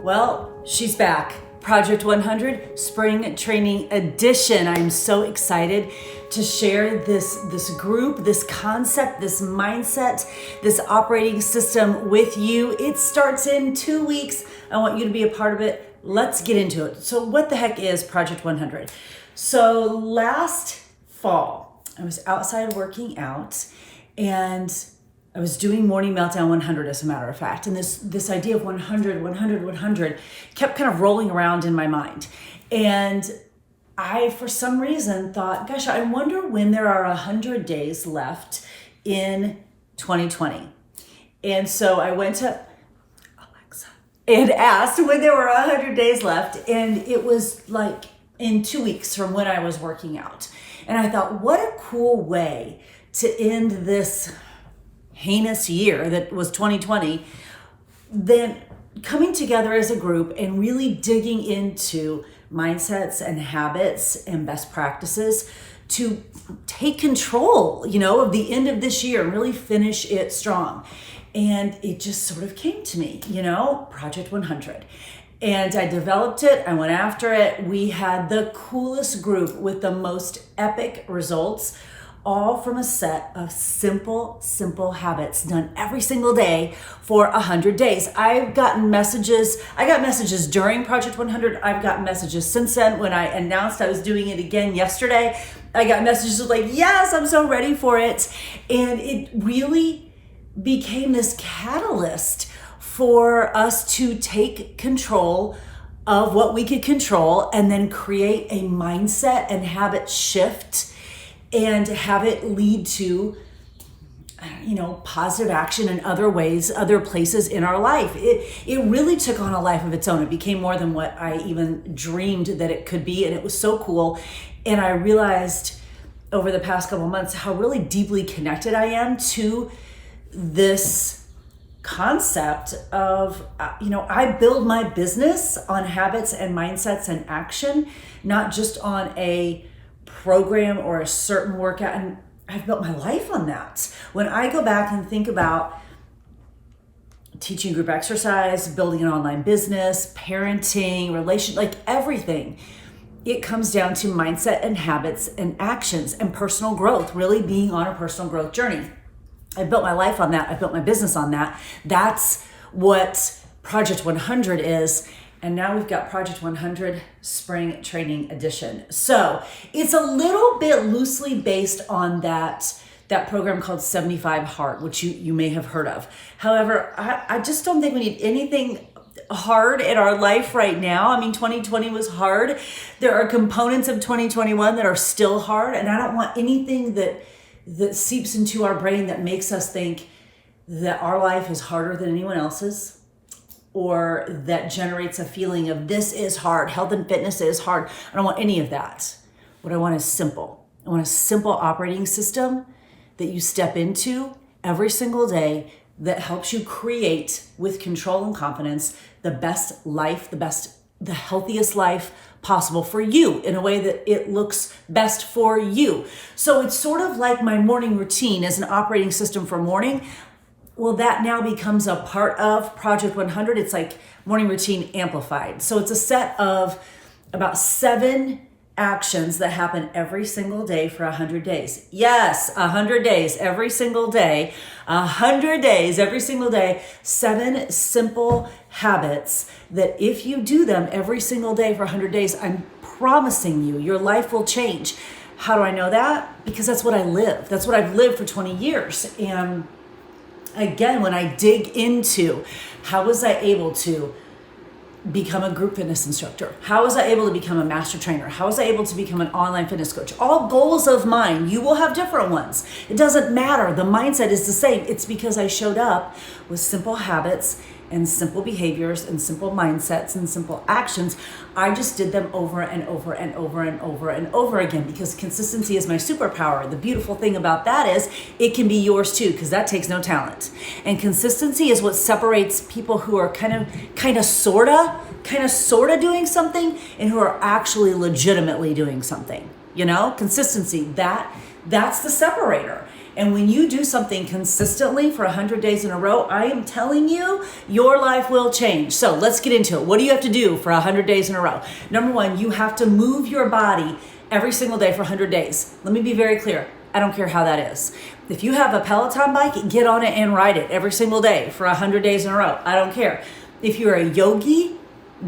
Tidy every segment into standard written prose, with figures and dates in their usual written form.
Well, she's back. Project 100 Spring Training Edition. I'm so excited to share this group, this concept, this mindset, this operating system with you. It starts in 2 weeks. I want you to be a part of it. Let's get into it. So what the heck is Project 100? So last fall, I was outside working out and I was doing Morning Meltdown 100, as a matter of fact. And this idea of 100 kept kind of rolling around in my mind. And I, for some reason, thought, gosh, I wonder when there are 100 days left in 2020. And so I went to Alexa and asked when there were 100 days left. And it was like in 2 weeks from when I was working out. And I thought, what a cool way to end this heinous year that was 2020, then coming together as a group and really digging into mindsets and habits and best practices to take control, of the end of this year and really finish it strong. And it just sort of came to me, Project 100. And I developed it, I went after it. We had the coolest group with the most epic results, all from a set of simple habits done every single day for 100 days. I got messages during Project 100. I've gotten messages since then. When I announced I was doing it again yesterday, I got messages like, yes, I'm so ready for it. And it really became this catalyst for us to take control of what we could control and then create a mindset and habit shift and have it lead to, positive action in other ways, other places in our life. It really took on a life of its own. It became more than what I even dreamed that it could be. And it was so cool. And I realized over the past couple months how really deeply connected I am to this concept of, I build my business on habits and mindsets and action, not just on a program or a certain workout. And I've built my life on that. When I go back and think about teaching group exercise, building an online business, parenting, like everything, it comes down to mindset and habits and actions and personal growth, really being on a personal growth journey. I built my life on that. I built my business on that. That's what Project 100 is. And now we've got Project 100 Spring Training Edition. So it's a little bit loosely based on that program called 75 Hard, which you may have heard of. However, I just don't think we need anything hard in our life right now. I mean, 2020 was hard. There are components of 2021 that are still hard. And I don't want anything that seeps into our brain that makes us think that our life is harder than anyone else's, or that generates a feeling of this is hard, health and fitness is hard. I don't want any of that. What I want is simple. I want a simple operating system that you step into every single day that helps you create with control and confidence the best life, the healthiest life possible for you in a way that it looks best for you. So it's sort of like my morning routine as an operating system for morning. Well, that now becomes a part of Project 100. It's like morning routine amplified. So it's a set of about 7 actions that happen every single day for 100 days. Yes, 100 days every single day. 100 days every single day. 7 simple habits that if you do them every single day for 100 days, I'm promising you, your life will change. How do I know that? Because that's what I live. That's what I've lived for 20 years. And again, when I dig into how was I able to become a group fitness instructor? How was I able to become a master trainer? How was I able to become an online fitness coach? All goals of mine. You will have different ones. It doesn't matter. The mindset is the same. It's because I showed up with simple habits and simple behaviors and simple mindsets and simple actions. I just did them over and over and over and over and over again because consistency is my superpower. The beautiful thing about that is it can be yours too, because that takes no talent. And consistency is what separates people who are kind of sorta doing something and who are actually legitimately doing something. Consistency, that's the separator. And when you do something consistently for 100 days in a row, I am telling you, your life will change. So let's get into it. What do you have to do for 100 days in a row? Number one, you have to move your body every single day for 100 days. Let me be very clear. I don't care how that is. If you have a Peloton bike, get on it and ride it every single day for 100 days in a row. I don't care. If you're a yogi,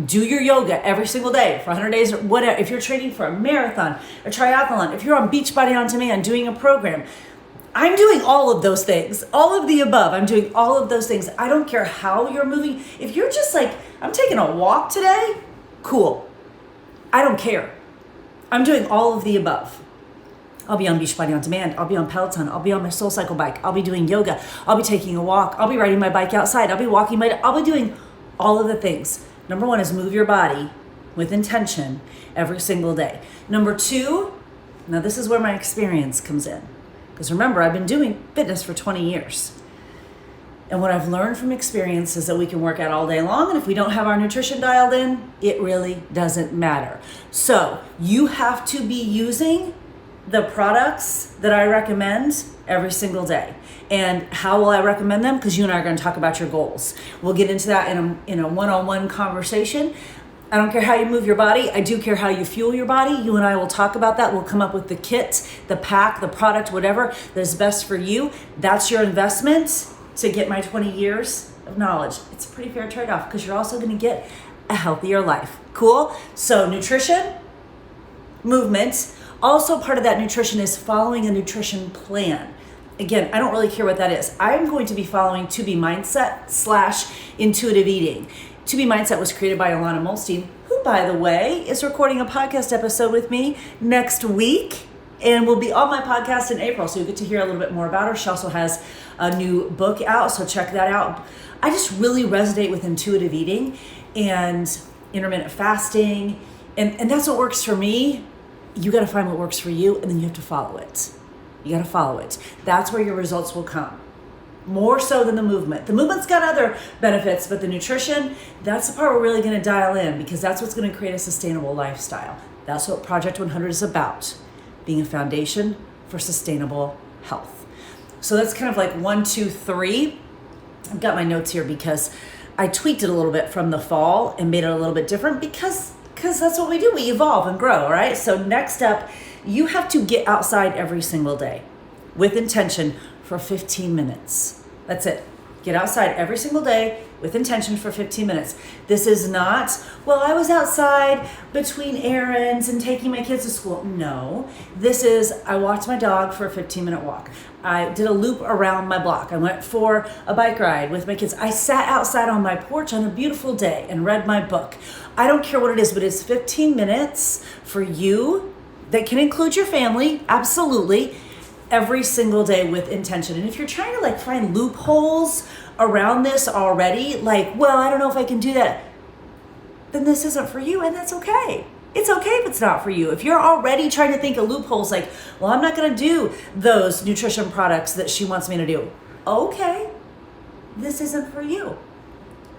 do your yoga every single day for 100 days, or whatever. If you're training for a marathon, a triathlon, if you're on Beachbody on Demand doing a program, I'm doing all of those things, all of the above. I'm doing all of those things. I don't care how you're moving. If you're just like, I'm taking a walk today, cool. I don't care. I'm doing all of the above. I'll be on Beachbody on Demand. I'll be on Peloton. I'll be on my SoulCycle bike. I'll be doing yoga. I'll be taking a walk. I'll be riding my bike outside. I'll be walking I'll be doing all of the things. Number one is move your body with intention every single day. Number two, now this is where my experience comes in. Because remember, I've been doing fitness for 20 years. And what I've learned from experience is that we can work out all day long, and if we don't have our nutrition dialed in, it really doesn't matter. So you have to be using the products that I recommend every single day. And how will I recommend them? Because you and I are going to talk about your goals. We'll get into that in a one-on-one conversation. I don't care how you move your body. I do care how you fuel your body. You and I will talk about that. We'll come up with the kit, the pack, the product, whatever that is best for you. That's your investment to get my 20 years of knowledge. It's a pretty fair trade-off because you're also going to get a healthier life. Cool? So nutrition, movement. Also part of that nutrition is following a nutrition plan. Again, I don't really care what that is. I'm going to be following To Be Mindset / intuitive eating. To Be Mindset was created by Alana Molstein, who, by the way, is recording a podcast episode with me next week and will be on my podcast in April. So you'll get to hear a little bit more about her. She also has a new book out, so check that out. I just really resonate with intuitive eating and intermittent fasting, and that's what works for me. You got to find what works for you, and then you have to follow it. You got to follow it. That's where your results will come. More so than the movement. The movement's got other benefits, but the nutrition, that's the part we're really going to dial in because that's what's going to create a sustainable lifestyle. That's what Project 100 is about, being a foundation for sustainable health. So that's kind of like 1, 2, 3. I've got my notes here because I tweaked it a little bit from the fall and made it a little bit different because that's what we do. We evolve and grow, right? So next up, you have to get outside every single day with intention for 15 minutes. That's it. Get outside every single day with intention for 15 minutes. This is not, well, I was outside between errands and taking my kids to school. No, this is, I walked my dog for a 15-minute walk. I did a loop around my block. I went for a bike ride with my kids. I sat outside on my porch on a beautiful day and read my book. I don't care what it is, but it's 15 minutes for you that can include your family, absolutely, every single day with intention. And if you're trying to like find loopholes around this already, like, well, I don't know if I can do that, then this isn't for you, and that's okay. It's okay if it's not for you. If you're already trying to think of loopholes like, well, I'm not going to do those nutrition products that she wants me to do. Okay, this isn't for you.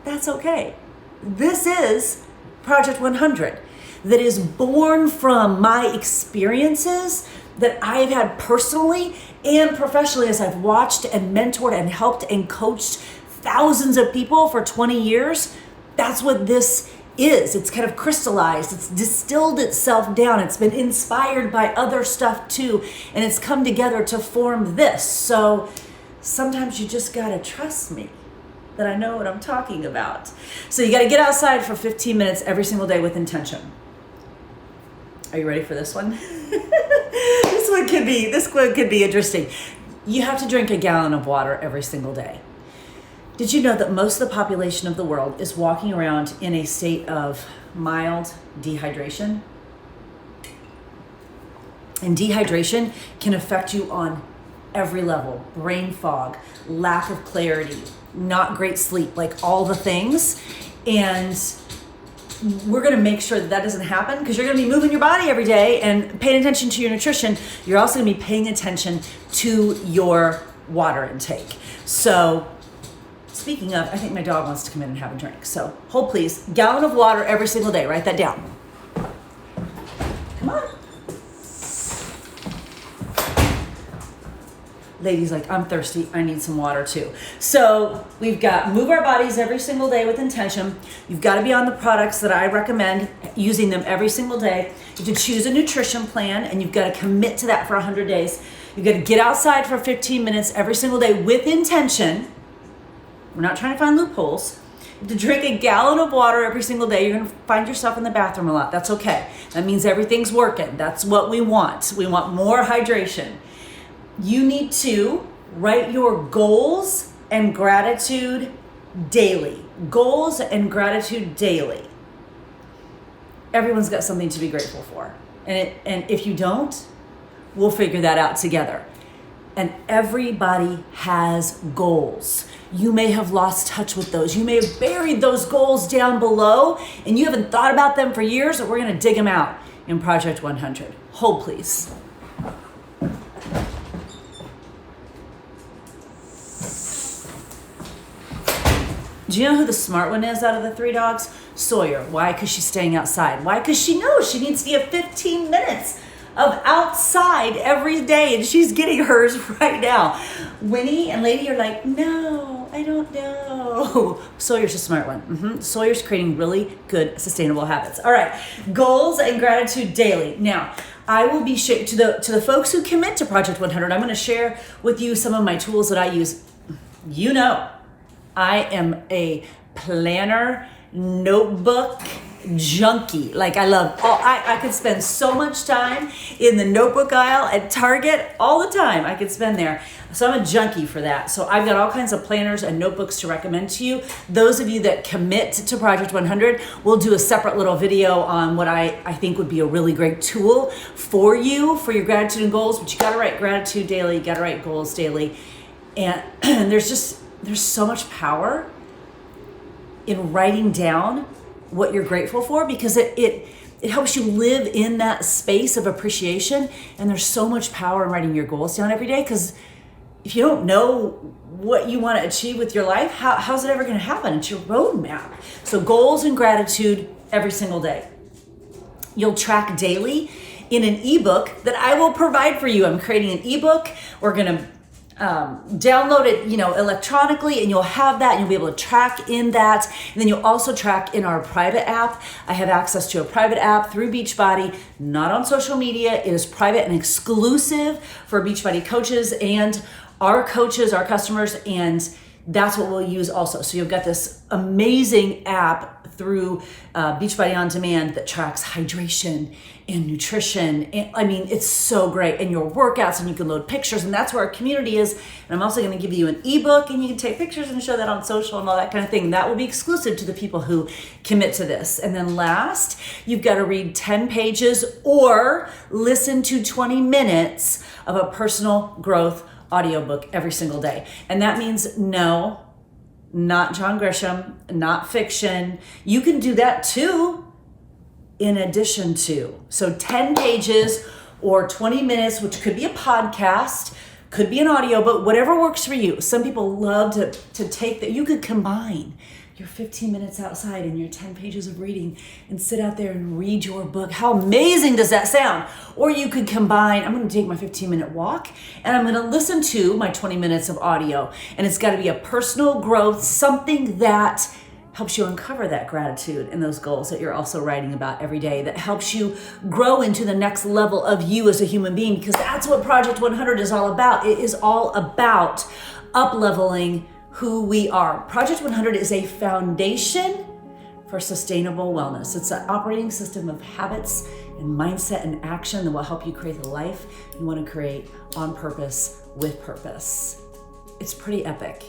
That's okay. This is Project 100 that is born from my experiences that I've had personally and professionally as I've watched and mentored and helped and coached thousands of people for 20 years. That's what this is. It's kind of crystallized. It's distilled itself down. It's been inspired by other stuff too, and it's come together to form this. So sometimes you just gotta trust me that I know what I'm talking about. So you gotta get outside for 15 minutes every single day with intention. Are you ready for this one? This one could be interesting. You have to drink a gallon of water every single day. Did you know that most of the population of the world is walking around in a state of mild dehydration? And dehydration can affect you on every level. Brain fog, lack of clarity, not great sleep, like all the things. And we're going to make sure that doesn't happen because you're going to be moving your body every day and paying attention to your nutrition. You're also going to be paying attention to your water intake. So speaking of, I think my dog wants to come in and have a drink. So hold please, gallon of water every single day. Write that down. Come on. Ladies, like, I'm thirsty, I need some water too. So we've got move our bodies every single day with intention. You've got to be on the products that I recommend, using them every single day. You have to choose a nutrition plan, and you've got to commit to that for 100 days. You've got to get outside for 15 minutes every single day with intention. We're not trying to find loopholes. You have to drink a gallon of water every single day. You're going to find yourself in the bathroom a lot. That's okay. That means everything's working. That's what we want. We want more hydration. You need to write your goals and gratitude daily. Goals and gratitude daily. Everyone's got something to be grateful for. And if you don't, we'll figure that out together. And everybody has goals. You may have lost touch with those. You may have buried those goals down below and you haven't thought about them for years, or we're going to dig them out in Project 100. Hold, please. Do you know who the smart one is out of the 3 dogs? Sawyer. Why? Because she's staying outside. Why? Because she knows she needs to get 15 minutes of outside every day, and she's getting hers right now. Winnie and Lady are like, no, I don't know. Sawyer's a smart one. Sawyer's creating really good, sustainable habits. All right, goals and gratitude daily. Now, I will be to the folks who commit to Project 100. I'm going to share with you some of my tools that I use. You know, I am a planner, notebook junkie. Like, I could spend so much time in the notebook aisle at Target all the time. I could spend there. So I'm a junkie for that. So I've got all kinds of planners and notebooks to recommend to you. Those of you that commit to Project 100, we'll do a separate little video on what I think would be a really great tool for you, for your gratitude and goals. But you got to write gratitude daily. You got to write goals daily. And there's so much power in writing down what you're grateful for, because it helps you live in that space of appreciation. And there's so much power in writing your goals down every day, because if you don't know what you want to achieve with your life, how's it ever going to happen? It's your roadmap. So goals and gratitude every single day. You'll track daily in an ebook that I will provide for you. I'm creating an ebook. We're going to download it, electronically, and you'll have that, and you'll be able to track in that. And then you'll also track in our private app. I have access to a private app through Beachbody, not on social media. It is private and exclusive for Beachbody coaches and our coaches, our customers, and that's what we'll use also. So you've got this amazing app through Beachbody On Demand that tracks hydration and nutrition. And, it's so great. And your workouts, and you can load pictures, and that's where our community is. And I'm also going to give you an ebook, and you can take pictures and show that on social and all that kind of thing. That will be exclusive to the people who commit to this. And then last, you've got to read 10 pages or listen to 20 minutes of a personal growth audiobook every single day. And that means no, not John Grisham, not fiction. You can do that too, in addition to. So 10 pages or 20 minutes, which could be a podcast, could be an audiobook, whatever works for you. Some people love to take that. You could combine your 15 minutes outside and your 10 pages of reading and sit out there and read your book. How amazing does that sound? Or you could combine, I'm going to take my 15-minute walk and I'm going to listen to my 20 minutes of audio. And it's got to be a personal growth, something that helps you uncover that gratitude and those goals that you're also writing about every day, that helps you grow into the next level of you as a human being, because that's what Project 100 is all about. It is all about up-leveling who we are. Project 100 is a foundation for sustainable wellness. It's an operating system of habits and mindset and action that will help you create the life you want to create on purpose, with purpose. It's pretty epic.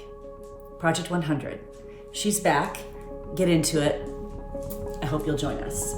Project 100. She's back. Get into it. I hope you'll join us.